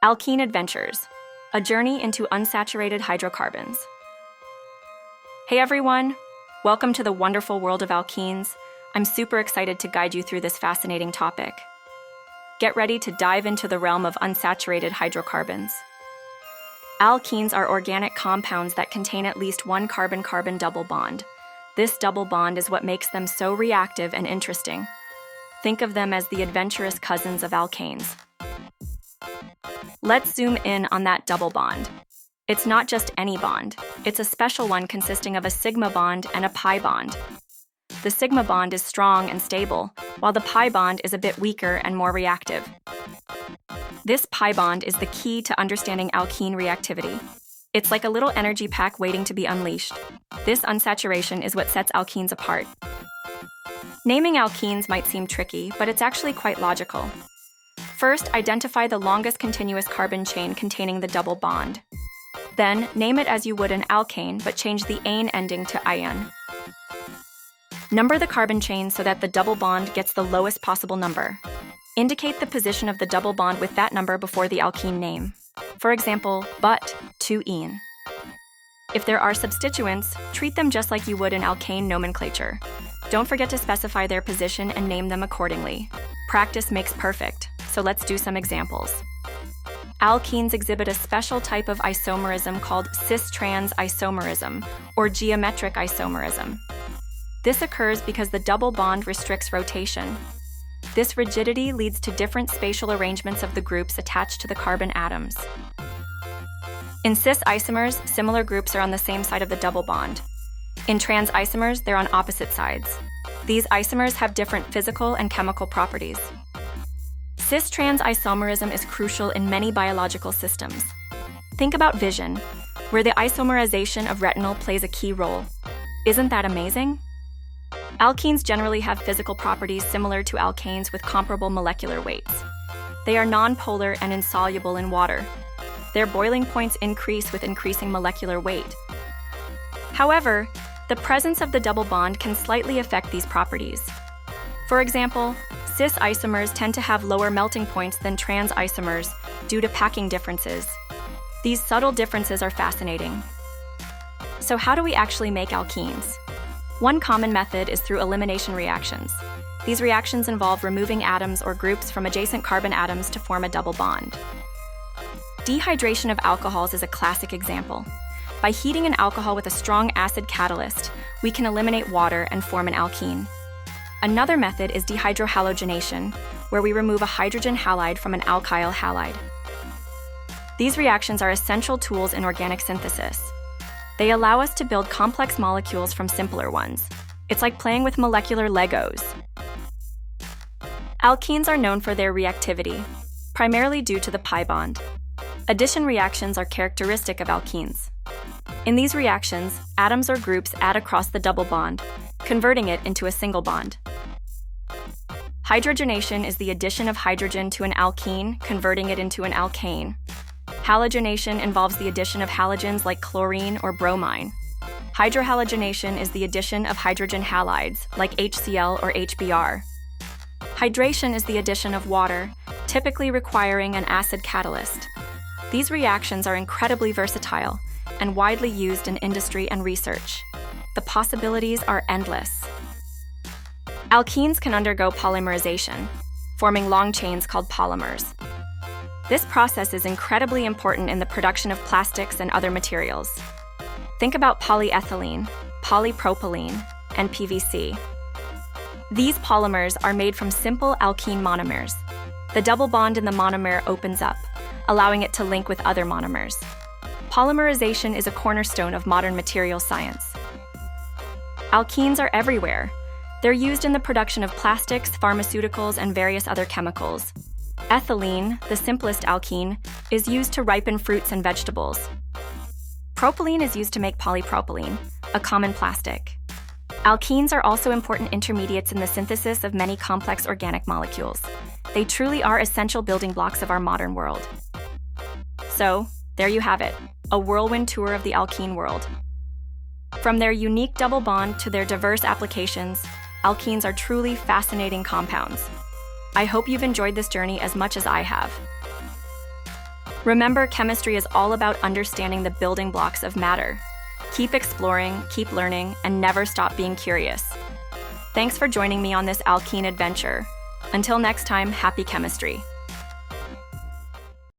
Alkene Adventures, a journey into unsaturated hydrocarbons. Hey everyone, welcome to the wonderful world of alkenes. I'm super excited to guide you through this fascinating topic. Get ready to dive into the realm of unsaturated hydrocarbons. Alkenes are organic compounds that contain at least one carbon-carbon double bond. This double bond is what makes them so reactive and interesting. Think of them as the adventurous cousins of alkanes. Let's zoom in on that double bond. It's not just any bond. It's a special one consisting of a sigma bond and a pi bond. The sigma bond is strong and stable, while the pi bond is a bit weaker and more reactive. This pi bond is the key to understanding alkene reactivity. It's like a little energy pack waiting to be unleashed. This unsaturation is what sets alkenes apart. Naming alkenes might seem tricky, but it's actually quite logical. First, identify the longest continuous carbon chain containing the double bond. Then, name it as you would an alkane, but change the ane ending to ion. Number the carbon chain so that the double bond gets the lowest possible number. Indicate the position of the double bond with that number before the alkene name. For example, but 2-ene. If there are substituents, treat them just like you would an alkane nomenclature. Don't forget to specify their position and name them accordingly. Practice makes perfect, so let's do some examples. Alkenes exhibit a special type of isomerism called cis-trans isomerism, or geometric isomerism. This occurs because the double bond restricts rotation. This rigidity leads to different spatial arrangements of the groups attached to the carbon atoms. In cis isomers, similar groups are on the same side of the double bond. In trans isomers, they're on opposite sides. These isomers have different physical and chemical properties. Cis-trans isomerism is crucial in many biological systems. Think about vision, where the isomerization of retinal plays a key role. Isn't that amazing? Alkenes generally have physical properties similar to alkanes with comparable molecular weights. They are nonpolar and insoluble in water. Their boiling points increase with increasing molecular weight. However, the presence of the double bond can slightly affect these properties. For example, cis isomers tend to have lower melting points than trans isomers due to packing differences. These subtle differences are fascinating. So how do we actually make alkenes? One common method is through elimination reactions. These reactions involve removing atoms or groups from adjacent carbon atoms to form a double bond. Dehydration of alcohols is a classic example. By heating an alcohol with a strong acid catalyst, we can eliminate water and form an alkene. Another method is dehydrohalogenation, where we remove a hydrogen halide from an alkyl halide. These reactions are essential tools in organic synthesis. They allow us to build complex molecules from simpler ones. It's like playing with molecular Legos. Alkenes are known for their reactivity, primarily due to the pi bond. Addition reactions are characteristic of alkenes. In these reactions, atoms or groups add across the double bond, converting it into a single bond. Hydrogenation is the addition of hydrogen to an alkene, converting it into an alkane. Halogenation involves the addition of halogens like chlorine or bromine. Hydrohalogenation is the addition of hydrogen halides like HCl or HBr. Hydration is the addition of water, typically requiring an acid catalyst. These reactions are incredibly versatile and widely used in industry and research. The possibilities are endless. Alkenes can undergo polymerization, forming long chains called polymers. This process is incredibly important in the production of plastics and other materials. Think about polyethylene, polypropylene, and PVC. These polymers are made from simple alkene monomers. The double bond in the monomer opens up, allowing it to link with other monomers. Polymerization is a cornerstone of modern material science. Alkenes are everywhere. They're used in the production of plastics, pharmaceuticals, and various other chemicals. Ethylene, the simplest alkene, is used to ripen fruits and vegetables. Propylene is used to make polypropylene, a common plastic. Alkenes are also important intermediates in the synthesis of many complex organic molecules. They truly are essential building blocks of our modern world. So, there you have it, a whirlwind tour of the alkene world. From their unique double bond to their diverse applications, alkenes are truly fascinating compounds. I hope you've enjoyed this journey as much as I have. Remember, chemistry is all about understanding the building blocks of matter. Keep exploring, keep learning, and never stop being curious. Thanks for joining me on this alkene adventure. Until next time, happy chemistry.